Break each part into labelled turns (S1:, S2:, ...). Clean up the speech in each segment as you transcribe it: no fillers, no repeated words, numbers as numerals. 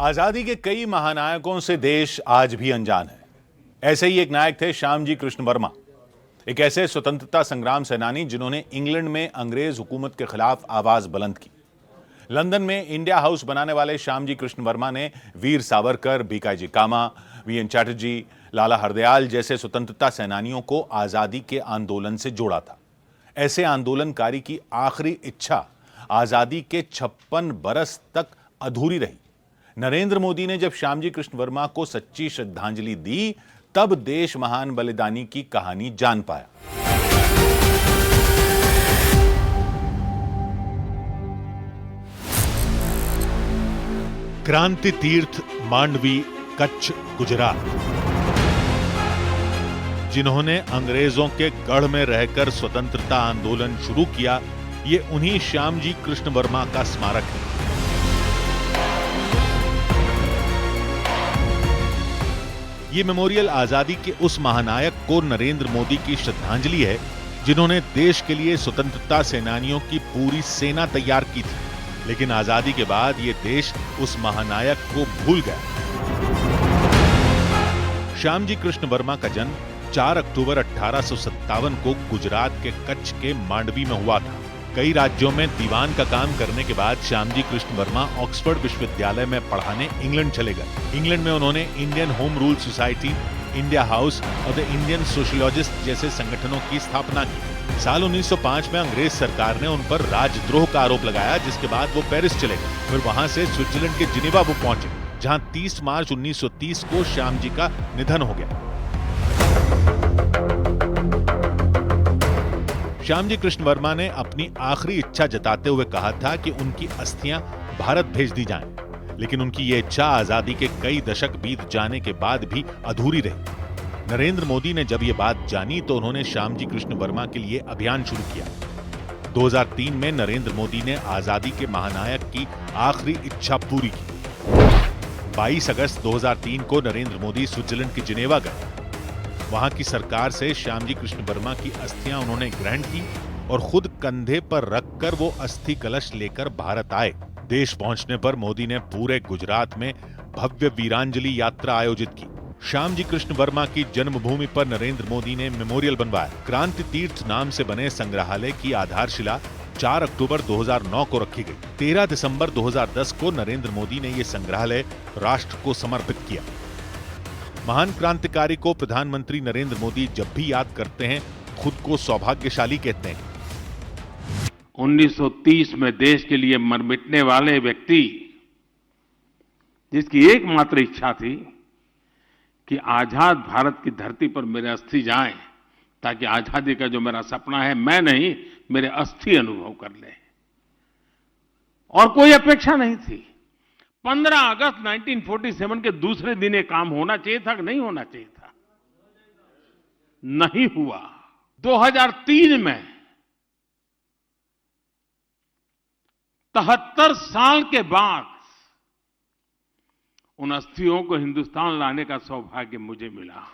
S1: आजादी के कई महानायकों से देश आज भी अनजान है। ऐसे ही एक नायक थे श्यामजी कृष्ण वर्मा, एक ऐसे स्वतंत्रता संग्राम सेनानी जिन्होंने इंग्लैंड में अंग्रेज हुकूमत के खिलाफ आवाज बुलंद की। लंदन में इंडिया हाउस बनाने वाले श्यामजी कृष्ण वर्मा ने वीर सावरकर, बीकाजी कामा, वीएन चैटर्जी, लाला हरदयाल जैसे स्वतंत्रता सेनानियों को आजादी के आंदोलन से जोड़ा था। ऐसे आंदोलनकारी की आखिरी इच्छा आजादी के 56 बरस तक अधूरी रही। नरेंद्र मोदी ने जब श्यामजी कृष्ण वर्मा को सच्ची श्रद्धांजलि दी, तब देश महान बलिदानी की कहानी जान पाया। क्रांति तीर्थ मांडवी, कच्छ, गुजरात, जिन्होंने अंग्रेजों के गढ़ में रहकर स्वतंत्रता आंदोलन शुरू किया, ये उन्हीं श्यामजी कृष्ण वर्मा का स्मारक है। ये मेमोरियल आजादी के उस महानायक को नरेंद्र मोदी की श्रद्धांजलि है जिन्होंने देश के लिए स्वतंत्रता सेनानियों की पूरी सेना तैयार की थी, लेकिन आजादी के बाद ये देश उस महानायक को भूल गया। श्यामजी कृष्ण वर्मा का जन्म 4 अक्टूबर 1857 को गुजरात के कच्छ के मांडवी में हुआ था। कई राज्यों में दीवान का काम करने के बाद श्यामजी कृष्ण वर्मा ऑक्सफोर्ड विश्वविद्यालय में पढ़ाने इंग्लैंड चले गए। इंग्लैंड में उन्होंने Indian home rule society, India house और द इंडियन सोशलिस्ट जैसे संगठनों की स्थापना की। साल 1905 में अंग्रेज सरकार ने उन पर राजद्रोह का आरोप लगाया, जिसके बाद वो पेरिस चले गए। फिर वहां से स्विट्जरलैंड के जिनेवा वो पहुंचे, जहां 30 मार्च 1930 को श्यामजी का निधन हो गया। श्यामजी कृष्ण वर्मा ने अपनी आखिरी इच्छा जताते हुए कहा था कि उनकी अस्थियां भारत भेज दी जाएं, लेकिन उनकी यह इच्छा आजादी के कई दशक बीत जाने के बाद भी अधूरी रही। नरेंद्र मोदी ने जब यह बात जानी तो उन्होंने श्यामजी कृष्ण वर्मा के लिए अभियान शुरू किया। 2003 में नरेंद्र मोदी ने आजादी के महानायक की आखिरी इच्छा पूरी की। 22 अगस्त 2003 को नरेंद्र मोदी स्विट्जरलैंड के जिनेवा गए। वहां की सरकार से श्यामजी कृष्ण वर्मा की अस्थियां उन्होंने ग्रहण की और खुद कंधे पर रखकर वो अस्थि कलश लेकर भारत आए। देश पहुंचने पर मोदी ने पूरे गुजरात में भव्य वीरांजलि यात्रा आयोजित की। श्यामजी कृष्ण वर्मा की जन्मभूमि पर नरेंद्र मोदी ने मेमोरियल बनवाया। क्रांति तीर्थ नाम से बने संग्रहालय की आधारशिला 4 अक्टूबर 2009 को रखी गई। 13 दिसंबर 2010 को नरेंद्र मोदी ने यह संग्रहालय राष्ट्र को समर्पित किया। महान क्रांतिकारी को प्रधानमंत्री नरेंद्र मोदी जब भी याद करते हैं, खुद को सौभाग्यशाली कहते हैं।
S2: 1930 में देश के लिए मर मिटने वाले व्यक्ति, जिसकी एकमात्र इच्छा थी कि आजाद भारत की धरती पर मेरे अस्थि जाएं, ताकि आजादी का जो मेरा सपना है, मैं नहीं, मेरे अस्थि अनुभव कर ले, और कोई अपेक्षा नहीं थी। 15 अगस्त 1947 के दूसरे दिन ये काम होना चाहिए था कि नहीं होना चाहिए था? नहीं हुआ। 2003 में 73 साल के बाद उन अस्थियों को हिंदुस्तान लाने का सौभाग्य मुझे मिला।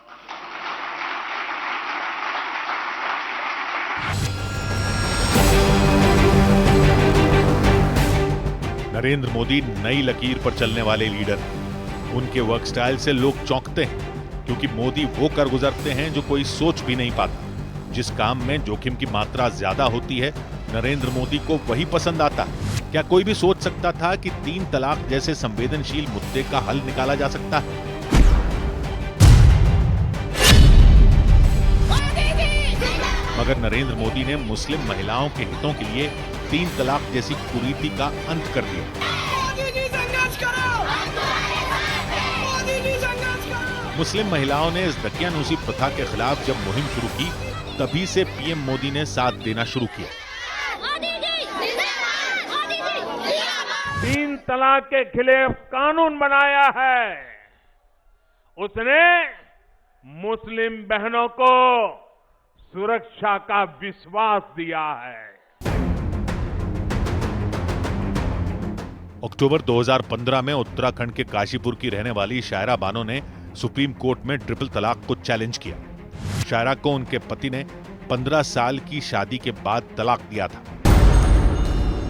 S1: नरेंद्र मोदी नई लकीर पर चलने वाले लीडर हैं। उनके वर्क स्टाइल से लोग चौंकते हैं, क्योंकि मोदी वो कर गुजरते हैं जो कोई सोच भी नहीं पाता। जिस काम में जोखिम की मात्रा ज्यादा होती है, नरेंद्र मोदी को वही पसंद आता है। क्या कोई भी सोच सकता था कि 3 तलाक जैसे संवेदनशील मुद्दे का हल निकाला जा सकता है? मगर नरेंद्र मोदी ने मुस्लिम महिलाओं के हितों के लिए 3 तलाक जैसी कुरीति का अंत कर दिया। मुस्लिम महिलाओं ने इस दकियानूसी प्रथा के खिलाफ जब मुहिम शुरू की, तभी से पीएम मोदी ने साथ देना शुरू किया।
S2: 3 तलाक के खिलाफ कानून बनाया है। उसने मुस्लिम बहनों को सुरक्षा का विश्वास दिया है।
S1: अक्टूबर 2015 में उत्तराखंड के काशीपुर की रहने वाली शायरा बानो ने सुप्रीम कोर्ट में ट्रिपल तलाक को चैलेंज किया। शायरा को उनके पति ने 15 साल की शादी के बाद तलाक दिया था,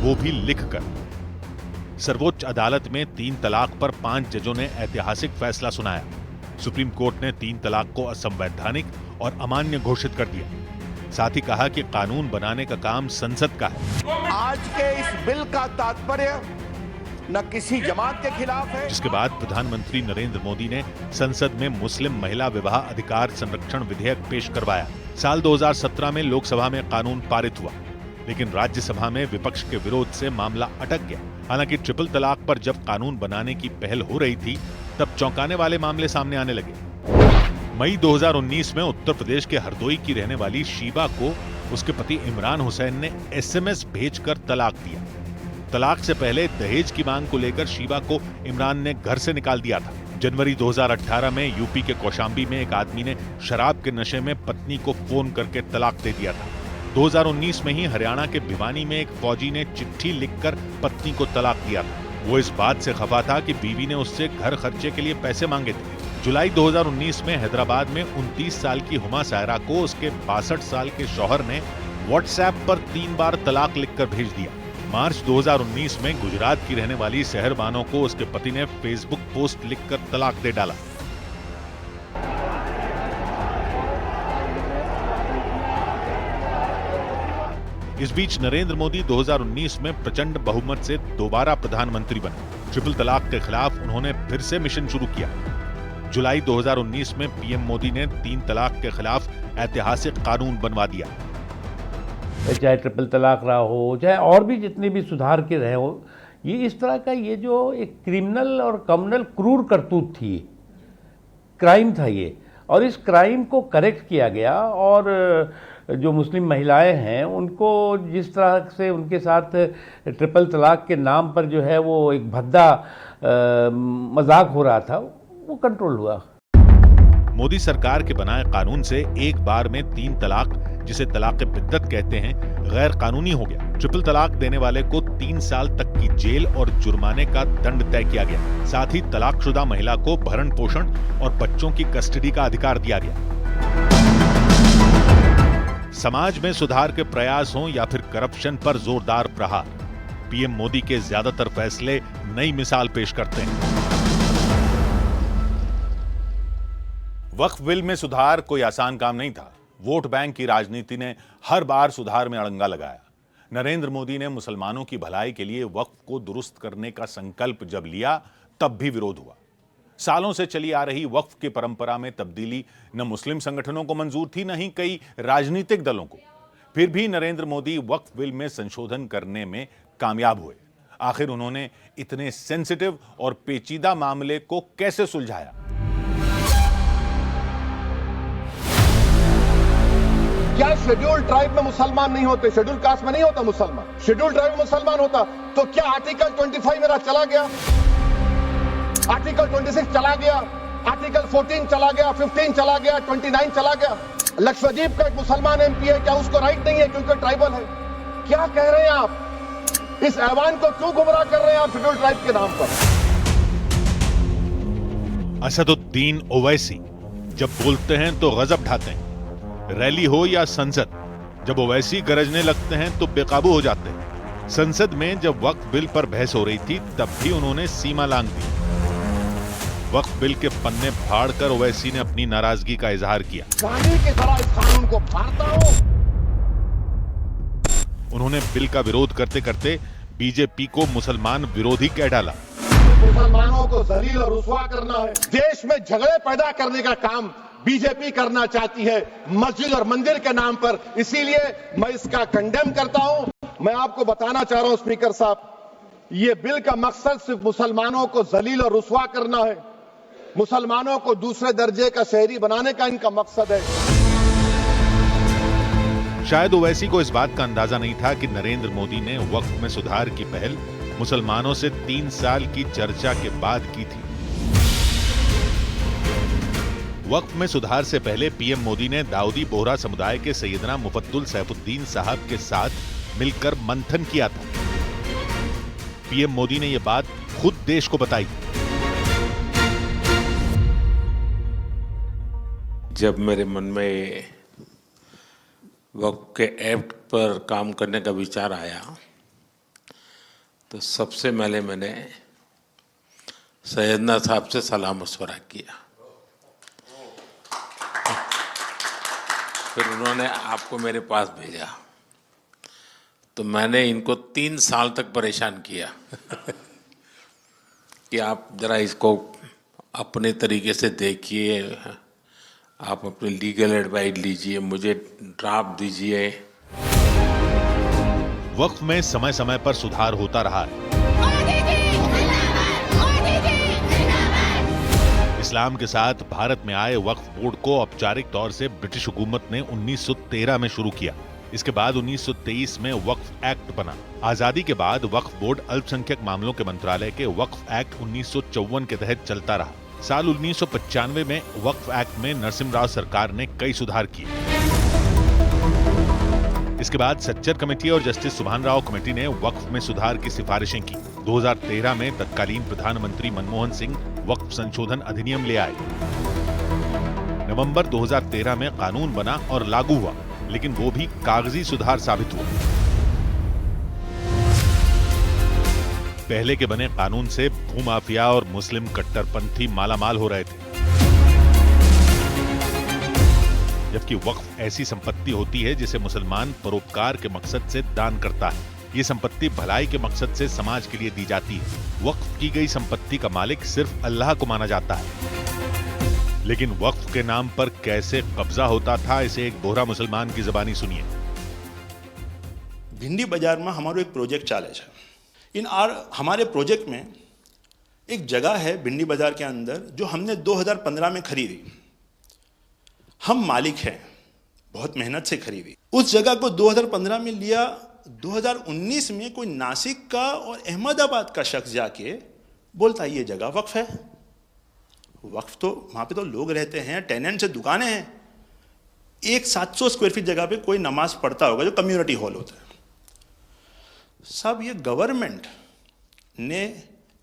S1: वो भी लिखकर। सर्वोच्च अदालत में 3 तलाक पर 5 जजों ने ऐतिहासिक फैसला सुनाया। सुप्रीम कोर्ट ने 3 तलाक को असंवैधानिक और अमान्य घोषित कर दिया। साथ ही कहा कि कानून बनाने का काम संसद का है।
S3: आज के इस बिल का तात्पर्य न किसी जमात के खिलाफ है।
S1: जिसके बाद प्रधानमंत्री नरेंद्र मोदी ने संसद में मुस्लिम महिला विवाह अधिकार संरक्षण विधेयक पेश करवाया। साल 2017 में लोकसभा में कानून पारित हुआ, लेकिन राज्यसभा में विपक्ष के विरोध से मामला अटक गया। हालांकि ट्रिपल तलाक पर जब कानून बनाने की पहल हो रही थी, तब चौंकाने वाले मामले सामने आने लगे। मई 2019 में उत्तर प्रदेश के हरदोई की रहने वाली शीबा को उसके पति इमरान हुसैन ने एसएमएस भेजकर तलाक दिया। तलाक से पहले दहेज की मांग को लेकर शीबा को इमरान ने घर से निकाल दिया था। जनवरी 2018 में यूपी के कौशाम्बी में एक आदमी ने शराब के नशे में पत्नी को फोन करके तलाक दे दिया था। 2019 में ही हरियाणा के भिवानी में एक फौजी ने चिट्ठी लिखकर पत्नी को तलाक दिया था। वो इस बात से खफा था कि बीवी ने उससे घर खर्चे के लिए पैसे मांगे थे। जुलाई 2019 में हैदराबाद में 29 साल की हुमा सायरा को उसके 62 साल के शौहर ने व्हाट्सएप पर 3 बार तलाक लिखकर भेज दिया। मार्च 2019 में गुजरात की रहने वाली सहर बानो को उसके पति ने फेसबुक पोस्ट लिखकर तलाक दे डाला। इस बीच नरेंद्र मोदी 2019 में प्रचंड बहुमत से दोबारा प्रधानमंत्री बने। ट्रिपल तलाक के खिलाफ उन्होंने फिर से मिशन शुरू किया। जुलाई 2019 में पीएम मोदी ने 3 तलाक के खिलाफ ऐतिहासिक कानून बनवा दिया।
S4: चाहे ट्रिपल तलाक रहा हो, चाहे और भी जितने भी सुधार के रहे हो, ये इस तरह का ये जो एक क्रिमिनल और कम्युनल क्रूर करतूत थी, क्राइम था ये, और इस क्राइम को करेक्ट किया गया। और जो मुस्लिम महिलाएं हैं उनको जिस तरह से उनके साथ ट्रिपल तलाक के नाम पर जो है वो एक भद्दा मजाक हो रहा था, वो कंट्रोल हुआ।
S1: मोदी सरकार के बनाए कानून से एक बार में 3 तलाक, जिसे तलाक बिद्दत कहते हैं, गैर कानूनी हो गया। ट्रिपल तलाक देने वाले को 3 साल तक की जेल और जुर्माने का दंड तय किया गया। साथ ही तलाकशुदा महिला को भरण पोषण और बच्चों की कस्टडी का अधिकार दिया गया। समाज में सुधार के प्रयास हों या फिर करप्शन पर जोरदार प्रहार, पीएम मोदी के ज्यादातर फैसले नई मिसाल पेश करते हैं। वक्फ बिल में सुधार कोई आसान काम नहीं था। वोट बैंक की राजनीति ने हर बार सुधार में अड़ंगा लगाया। नरेंद्र मोदी ने मुसलमानों की भलाई के लिए वक्फ को दुरुस्त करने का संकल्प जब लिया, तब भी विरोध हुआ। सालों से चली आ रही वक्फ की परंपरा में तब्दीली न मुस्लिम संगठनों को मंजूर थी, न ही कई राजनीतिक दलों को। फिर भी नरेंद्र मोदी वक्फ बिल में संशोधन करने में कामयाब हुए। आखिर उन्होंने इतने सेंसिटिव और पेचीदा मामले को कैसे सुलझाया?
S3: क्या शेड्यूल ट्राइब में मुसलमान नहीं होते? शेड्यूल कास्ट में नहीं होता मुसलमान? शेड्यूल ट्राइब में मुसलमान होता तो क्या आर्टिकल 25 मेरा चला गया, आर्टिकल 26 चला गया, आर्टिकल 14 चला गया, 15 चला गया, 29 चला गया? लक्षद्वीप का एक मुसलमान एमपी है, क्या उसको राइट नहीं है क्योंकि ट्राइबल है? क्या कह रहे हैं आप? इस ऐवान को क्यों गुमराह कर रहे हैं आप शेड्यूल ट्राइब के नाम पर?
S1: असदुद्दीन ओवैसी जब बोलते हैं तो गजब ढाते हैं। रैली हो या संसद, जब ओवैसी गरजने लगते हैं तो बेकाबू हो जाते हैं। संसद में जब वक्फ बिल पर बहस हो रही थी, तब भी उन्होंने सीमा लांघ दी। वक्फ बिल के पन्ने फाड़कर ओवैसी ने अपनी नाराजगी का इजहार किया।
S3: गांधी की तरह इस कानून को फाड़ता हूं।
S1: उन्होंने बिल का विरोध करते करते बीजेपी को मुसलमान विरोधी कह डाला।
S3: मुसलमानों को जलील और रुसवा करना है, देश में झगड़े पैदा करने का काम बीजेपी करना चाहती है मस्जिद और मंदिर के नाम पर। इसीलिए मैं इसका कंडेम करता हूं। मैं आपको बताना चाह रहा हूं स्पीकर साहब, ये बिल का मकसद सिर्फ मुसलमानों को जलील और रुसवा करना है, मुसलमानों को दूसरे दर्जे का शहरी बनाने का इनका मकसद है।
S1: शायद ओवैसी को इस बात का अंदाजा नहीं था कि नरेंद्र मोदी ने वक्फ में सुधार की पहल मुसलमानों से 3 साल की चर्चा के बाद की थी। वक्फ में सुधार से पहले पीएम मोदी ने दाऊदी बोहरा समुदाय के सैयदना मुफद्दुल सैफुद्दीन साहब के साथ मिलकर मंथन किया था। पीएम मोदी ने यह बात खुद देश को बताई।
S5: जब मेरे मन में वक्फ के एक्ट पर काम करने का विचार आया तो सबसे पहले मैंने सैयदना साहब से सलाह मशवरा किया, फिर उन्होंने आपको मेरे पास भेजा। तो मैंने इनको 3 साल तक परेशान किया कि आप जरा इसको अपने तरीके से देखिए, आप अपनी लीगल एडवाइस लीजिए, मुझे ड्राफ्ट दीजिए।
S1: वक्फ में समय समय पर सुधार होता रहा है। इस्लाम के साथ भारत में आए वक्फ बोर्ड को औपचारिक तौर से ब्रिटिश हुकूमत ने 1913 में शुरू किया। इसके बाद 1923 में वक्फ एक्ट बना। आजादी के बाद वक्फ बोर्ड अल्पसंख्यक मामलों के मंत्रालय के वक्फ एक्ट 1954 के तहत चलता रहा। साल 1995 में वक्फ एक्ट में नरसिम्हा सरकार ने कई सुधार किए। इसके बाद सच्चर कमेटी और जस्टिस सुभान राव कमेटी ने वक्फ में सुधार की सिफारिशें की। 2013 में तत्कालीन प्रधानमंत्री मनमोहन सिंह वक्फ संशोधन अधिनियम ले आए। नवंबर 2013 में कानून बना और लागू हुआ, लेकिन वो भी कागजी सुधार साबित हुआ। पहले के बने कानून से भूमाफिया और मुस्लिम कट्टरपंथी मालामाल हो रहे थे, जबकि वक्फ ऐसी संपत्ति होती है जिसे मुसलमान परोपकार के मकसद से दान करता है। ये संपत्ति भलाई के मकसद से समाज के लिए दी जाती है। वक्फ की गई संपत्ति का मालिक सिर्फ अल्लाह को माना जाता है। लेकिन वक्फ के नाम पर कैसे कब्जा होता था, इसे एक बोहरा मुसलमान की ज़बानी सुनिए।
S6: भिंडी बाजार में हमारो एक प्रोजेक्ट चाले है। हमारे प्रोजेक्ट में एक जगह है भिंडी बाजार के अंदर जो हमने 2015 में खरीदी। हम मालिक हैं, बहुत मेहनत से खरीदी। उस जगह को 2015 में लिया, 2019 में कोई नासिक का और अहमदाबाद का शख्स जाके बोलता है ये जगह वक्फ है। वक्फ तो वहाँ पे तो लोग रहते हैं, टेनेंट्स से दुकानें हैं। एक 700 स्क्वायर फीट जगह पे कोई नमाज पढ़ता होगा जो कम्युनिटी हॉल होता है। सब ये गवर्नमेंट ने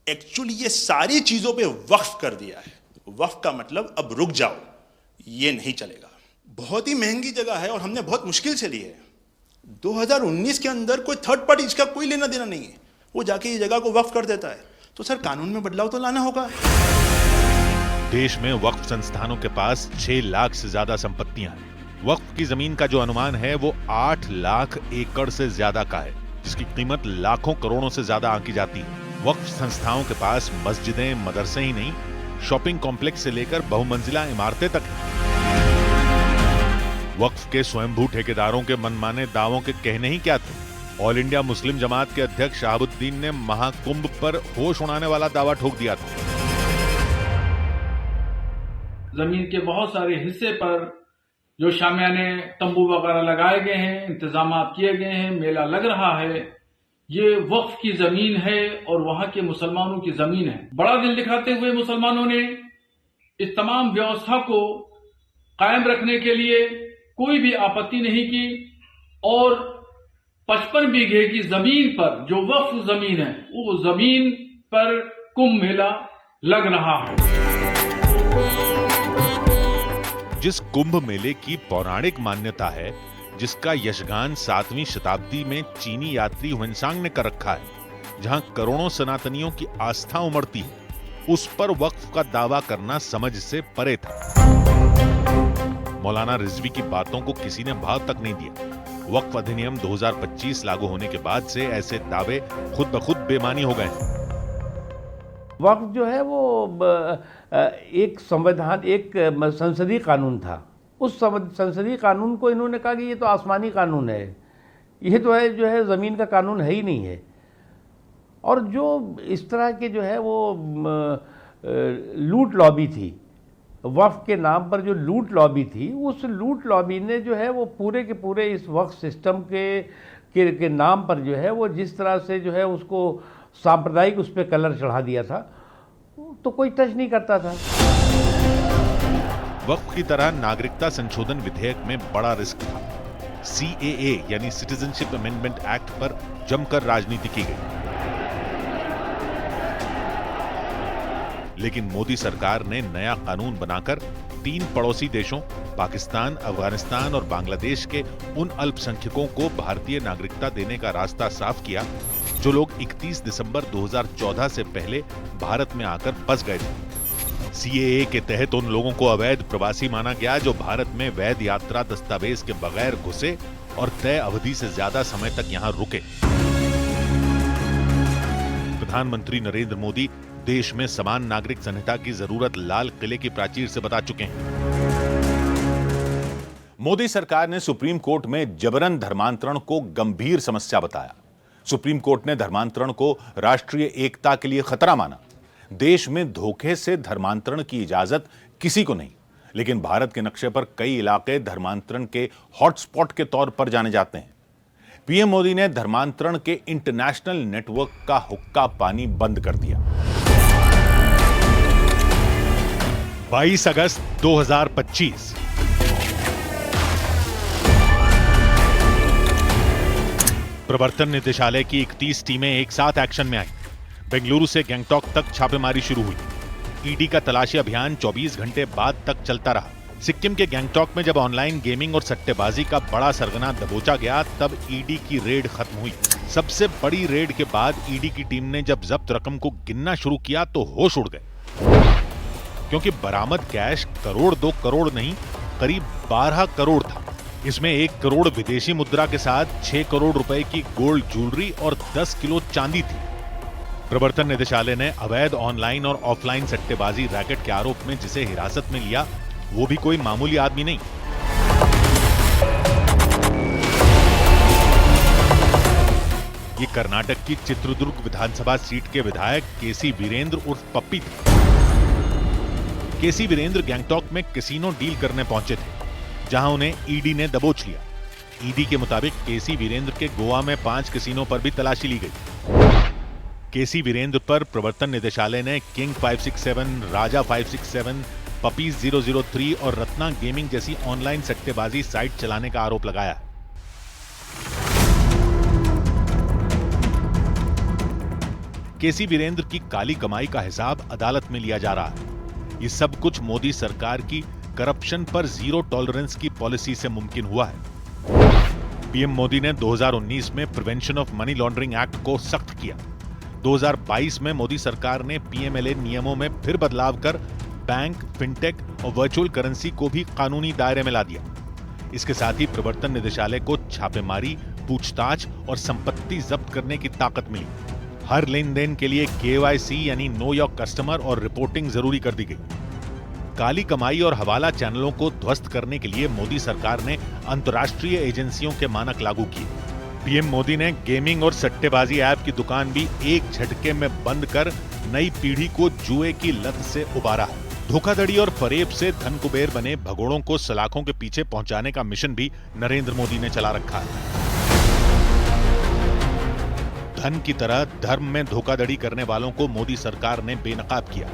S6: एक्चुअली ये सारी चीज़ों पे वक्फ कर दिया है। वक्फ का मतलब अब रुक जाओ, ये नहीं चलेगा। बहुत ही महंगी जगह है और हमने बहुत मुश्किल से ली है। 2019 के अंदर कोई थर्ड पार्टी इसका कोई लेना देना नहीं है, वो जाके ये जगह को वक्फ कर देता है। तो सर कानून में बदलाव तो लाना होगा।
S1: देश में वक्फ संस्थानों के पास 6 लाख से ज्यादा संपत्तियां हैं। वक्फ की जमीन का जो अनुमान है वो 8 लाख एकड़ से ज्यादा का है, जिसकी कीमत लाखों करोड़ों से ज्यादा आंकी जाती है। वक्फ संस्थाओं के पास मस्जिदें, मदरसे ही नहीं, शॉपिंग कॉम्प्लेक्स से लेकर बहुमंजिला इमारतें तक हैं। वक्फ के स्वयंभू ठेकेदारों के मनमाने दावों के कहने ही क्या थे। ऑल इंडिया मुस्लिम जमात के अध्यक्ष शहाबुद्दीन ने महाकुंभ पर होश उड़ाने वाला दावा ठोक दिया था।
S7: जमीन के बहुत सारे हिस्से पर जो शामियाने तंबू वगैरह लगाए गए हैं, इंतजाम किए गए हैं, मेला लग रहा है, ये वक्फ की जमीन है और वहां के मुसलमानों की जमीन है। बड़ा दिल दिखाते हुए मुसलमानों ने इस तमाम व्यवस्था को कायम रखने के लिए कोई भी आपत्ति नहीं की और 55 बीघे की जमीन पर जो वक्फ जमीन है, वो जमीन पर कुंभ मेला लग रहा है।
S1: जिस कुंभ मेले की पौराणिक मान्यता है, जिसका यशगान 7वीं शताब्दी में चीनी यात्री हुएनसांग ने कर रखा है, जहां करोड़ों सनातनियों की आस्था उमड़ती है, उस पर वक्फ का दावा करना समझ से परे था। मौलाना रिजवी की बातों को किसी ने भाव तक नहीं दिया। वक्फ अधिनियम 2025 लागू होने के बाद से ऐसे दावे खुद ब खुद बेमानी हो गए हैं।
S4: वक्फ जो है वो एक संविधान, एक संसदीय कानून था। उस संसदीय कानून को इन्होंने कहा कि ये तो आसमानी कानून है, ये तो है जो है ज़मीन का कानून है ही नहीं है। और जो इस तरह के जो है वो लूट लॉबी थी, वक्फ के नाम पर जो लूट लॉबी थी, उस लूट लॉबी ने जो है वो पूरे के पूरे इस वक्फ सिस्टम के नाम पर जो है वो जिस तरह से जो है उसको सांप्रदायिक उस पर कलर चढ़ा दिया था, तो कोई टच नहीं करता था।
S1: वक्फ की तरह नागरिकता संशोधन विधेयक में बड़ा रिस्क था। CAA यानी सिटीजनशिप अमेंडमेंट एक्ट पर जमकर राजनीति की गई, लेकिन मोदी सरकार ने नया कानून बनाकर 3 पड़ोसी देशों पाकिस्तान, अफगानिस्तान और बांग्लादेश के उन अल्पसंख्यकों को भारतीय नागरिकता देने का रास्ता साफ किया जो लोग 31 दिसंबर 2014 से पहले भारत में आकर बस गए थे। सीएए के तहत उन लोगों को अवैध प्रवासी माना गया जो भारत में वैध यात्रा दस्तावेज के बगैर घुसे और तय अवधि से ज्यादा समय तक यहां रुके। प्रधानमंत्री नरेंद्र मोदी देश में समान नागरिक संहिता की जरूरत लाल किले की प्राचीर से बता चुके हैं।
S8: मोदी सरकार ने सुप्रीम कोर्ट में जबरन धर्मांतरण को गंभीर समस्या बताया। सुप्रीम कोर्ट ने धर्मांतरण को राष्ट्रीय एकता के लिए खतरा माना। देश में धोखे से धर्मांतरण की इजाजत किसी को नहीं, लेकिन भारत के नक्शे पर कई इलाके धर्मांतरण के हॉटस्पॉट के तौर पर जाने जाते हैं। पीएम मोदी ने धर्मांतरण के इंटरनेशनल नेटवर्क का हुक्का पानी बंद कर दिया।
S1: 22 अगस्त 2025 प्रवर्तन निदेशालय की 31 टीमें एक साथ एक्शन में आई। बेंगलुरु से गैंगटॉक तक छापेमारी शुरू हुई। ईडी का तलाशी अभियान 24 घंटे बाद तक चलता रहा। सिक्किम के गैंगटॉक में जब ऑनलाइन गेमिंग और सट्टेबाजी का बड़ा सरगना दबोचा गया, तब ईडी की रेड खत्म हुई। सबसे बड़ी रेड के बाद ईडी की टीम ने जब जब्त रकम को गिनना शुरू किया तो होश उड़ गए, क्योंकि बरामद कैश करोड़ 2 करोड़ नहीं, करीब 12 करोड़ था। इसमें 1 करोड़ विदेशी मुद्रा के साथ 6 करोड़ रुपए की गोल्ड ज्वेलरी और 10 किलो चांदी थी। प्रवर्तन निदेशालय ने अवैध ऑनलाइन और ऑफलाइन सट्टेबाजी रैकेट के आरोप में जिसे हिरासत में लिया, वो भी कोई मामूली आदमी नहीं। ये कर्नाटक की चित्रदुर्ग विधानसभा सीट के विधायक केसी वीरेंद्र उर्फ पप्पी थे। केसी वीरेंद्र गैंगटॉक में कैसीनो डील करने पहुंचे थे, जहां उन्हें ईडी ने दबोच लिया। ईडी के मुताबिक केसी वीरेंद्र के गोवा में 5 कैसीनो पर भी तलाशी ली गई। केसी वीरेंद्र पर प्रवर्तन निदेशालय ने किंग 567, राजा 567, पपीज 003 और रत्ना गेमिंग जैसी ऑनलाइन सट्टेबाजी साइट चलाने का आरोप लगाया। केसी वीरेंद्र की काली कमाई का हिसाब अदालत में लिया जा रहा है। ये सब कुछ मोदी सरकार की करप्शन पर जीरो टॉलरेंस की पॉलिसी से मुमकिन हुआ है। पीएम मोदी ने 2019 में prevention of money laundering act को सख्त किया। 2022 में मोदी सरकार ने पीएमएलए नियमों में फिर बदलाव कर बैंक, फिनटेक और वर्चुअल करेंसी को भी कानूनी दायरे में ला दिया। इसके साथ ही प्रवर्तन निदेशालय को छापेमारी, पूछताछ और संपत्ति जब्त करने की ताकत मिली। हर लेन देन के लिए KYC यानी नो योर कस्टमर और रिपोर्टिंग जरूरी कर दी गई। काली कमाई और हवाला चैनलों को ध्वस्त करने के लिए मोदी सरकार ने अंतर्राष्ट्रीय एजेंसियों के मानक लागू किए। पीएम मोदी ने गेमिंग और सट्टेबाजी ऐप की दुकान भी एक झटके में बंद कर नई पीढ़ी को जुए की लत से उबारा है। धोखाधड़ी और फरेब से धन कुबेर बने भगोड़ों को सलाखों के पीछे पहुंचाने का मिशन भी नरेंद्र मोदी ने चला रखा है। धन की तरह धर्म में धोखाधड़ी करने वालों को मोदी सरकार ने बेनकाब किया।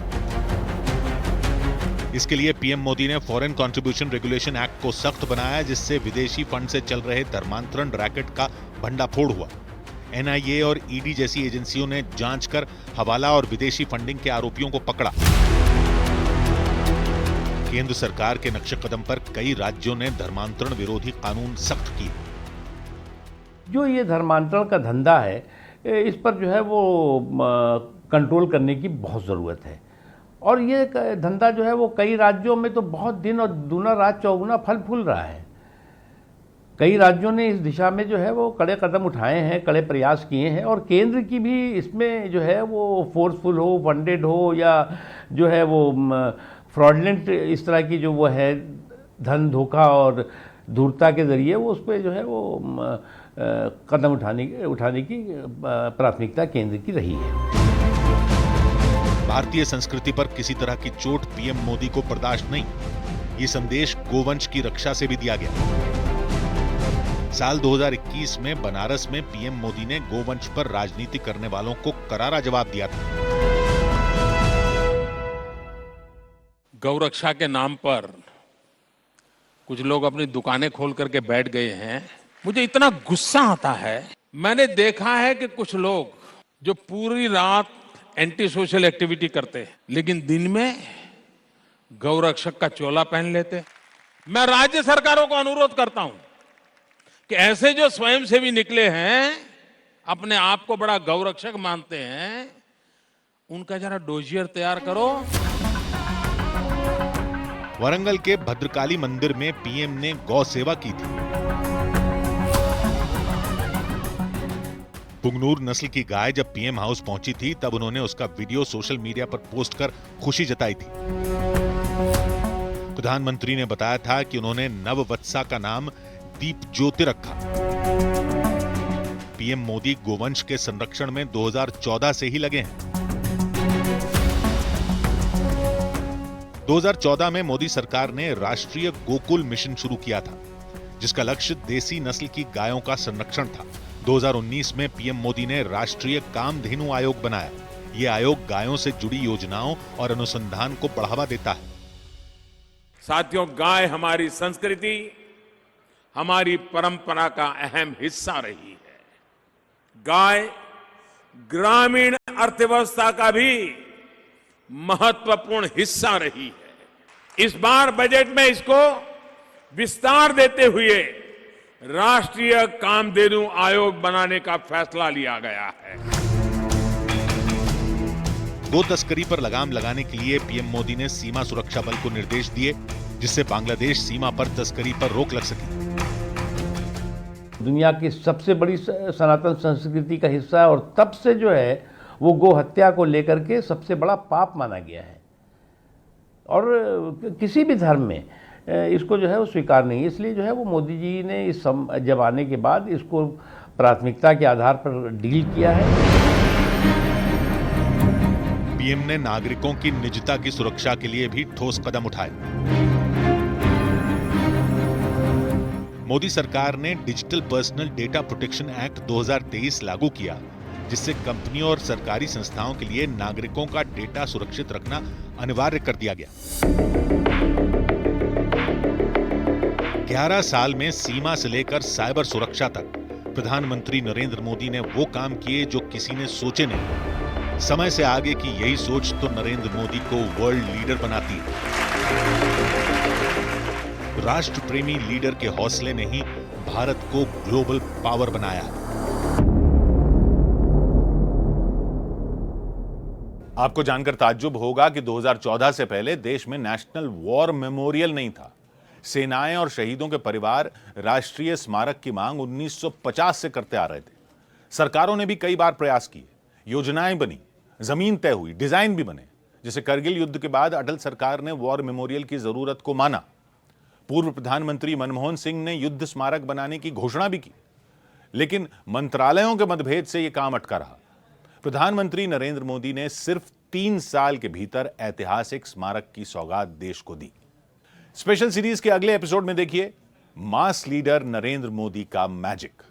S1: इसके लिए पीएम मोदी ने फॉरेन कंट्रीब्यूशन रेगुलेशन एक्ट को सख्त बनाया, जिससे विदेशी फंड से चल रहे धर्मांतरण रैकेट का भंडाफोड़ हुआ। एनआईए और ईडी जैसी एजेंसियों ने जांच कर हवाला और विदेशी फंडिंग के आरोपियों को पकड़ा। केंद्र सरकार के नक्शे कदम पर कई राज्यों ने धर्मांतरण विरोधी कानून सख्त किए।
S4: जो ये धर्मांतरण का धंधा है, इस पर जो है वो कंट्रोल करने की बहुत ज़रूरत है। और ये धंधा जो है वो कई राज्यों में तो बहुत दिन और दूना रात चौगुना फल फूल रहा है। कई राज्यों ने इस दिशा में जो है वो कड़े कदम उठाए हैं, कड़े प्रयास किए हैं, और केंद्र की भी इसमें जो है वो फोर्सफुल हो, फंडेड हो, या जो है वो फ्रॉडलेंट इस तरह की जो वो है धन धोखा और धूर्तता के जरिए वो उस पर जो है वो कदम उठाने की प्राथमिकता केंद्र की रही है।
S1: भारतीय संस्कृति पर किसी तरह की चोट पीएम मोदी को बर्दाश्त नहीं। ये संदेश गोवंश की रक्षा से भी दिया गया। साल 2021 में बनारस में पीएम मोदी ने गोवंश पर राजनीति करने वालों को करारा जवाब दिया था।
S5: गौरक्षा के नाम पर कुछ लोग अपनी दुकानें खोल करके बैठ गए हैं। मुझे इतना गुस्सा आता है। मैंने देखा है कि कुछ लोग जो पूरी रात एंटी सोशल एक्टिविटी करते हैं, लेकिन दिन में गौरक्षक का चोला पहन लेते। मैं राज्य सरकारों को अनुरोध करता हूं कि ऐसे जो स्वयंसेवी निकले हैं, अपने आप को बड़ा गौरक्षक मानते हैं, उनका जरा डोजियर तैयार करो।
S1: वरंगल के भद्रकाली मंदिर में पीएम ने गौ सेवा की थी। पुंगनूर नस्ल की गाय जब पीएम हाउस पहुंची थी तब उन्होंने उसका वीडियो सोशल मीडिया पर पोस्ट कर खुशी जताई थी। प्रधानमंत्री ने बताया था कि उन्होंने नववत्सा का नाम दीप ज्योति रखा। पीएम मोदी गोवंश के संरक्षण में 2014 से ही लगे हैं। 2014 में मोदी सरकार ने राष्ट्रीय गोकुल मिशन शुरू किया था, जिसका लक्ष्य देसी नस्ल की गायों का संरक्षण था। 2019 में पीएम मोदी ने राष्ट्रीय कामधेनु आयोग बनाया। यह आयोग गायों से जुड़ी योजनाओं और अनुसंधान को बढ़ावा देता है।
S5: साथियों, गाय हमारी संस्कृति, हमारी परंपरा का अहम हिस्सा रही है। गाय ग्रामीण अर्थव्यवस्था का भी महत्वपूर्ण हिस्सा रही है। इस बार बजट में इसको विस्तार देते हुए राष्ट्रीय कामधेनु आयोग बनाने का फैसला लिया गया है।
S1: गो तस्करी पर लगाम लगाने के लिए पीएम मोदी ने सीमा सुरक्षा बल को निर्देश दिए, जिससे बांग्लादेश सीमा पर तस्करी पर रोक लग सकी।
S4: दुनिया की सबसे बड़ी सनातन संस्कृति का हिस्सा है और तब से जो है वो गो हत्या को लेकर के सबसे बड़ा पाप माना गया है और किसी भी धर्म में इसको जो है वो स्वीकार नहीं है। इसलिए जो है वो मोदी जी ने इस जब आने के बाद इसको प्राथमिकता के आधार पर डील किया है।
S1: पीएम ने नागरिकों की निजता की सुरक्षा के लिए भी ठोस कदम उठाए। मोदी सरकार ने digital personal data protection act 2023 लागू किया, जिससे कंपनियों और सरकारी संस्थाओं के लिए नागरिकों का डेटा सुरक्षित रखना अनिवार्य कर दिया गया। 11 साल में सीमा से लेकर साइबर सुरक्षा तक प्रधानमंत्री नरेंद्र मोदी ने वो काम किए जो किसी ने सोचे नहीं। समय से आगे की यही सोच तो नरेंद्र मोदी को वर्ल्ड लीडर बनाती है। राष्ट्र प्रेमी लीडर के हौसले ने ही भारत को ग्लोबल पावर बनाया।
S8: आपको जानकर ताज्जुब होगा कि 2014 से पहले देश में नेशनल वॉर मेमोरियल नहीं था। सेनाएं और शहीदों के परिवार राष्ट्रीय स्मारक की मांग 1950 से करते आ रहे थे। सरकारों ने भी कई बार प्रयास किए, योजनाएं बनी, जमीन तय हुई, डिजाइन भी बने। जैसे करगिल युद्ध के बाद अटल सरकार ने वॉर मेमोरियल की जरूरत को माना। पूर्व प्रधानमंत्री मनमोहन सिंह ने युद्ध स्मारक बनाने की घोषणा भी की, लेकिन मंत्रालयों के मतभेद से यह काम अटका रहा। प्रधानमंत्री नरेंद्र मोदी ने सिर्फ 3 साल के भीतर ऐतिहासिक स्मारक की सौगात देश को दी। स्पेशल सीरीज के अगले एपिसोड में देखिए मास लीडर नरेंद्र मोदी का मैजिक।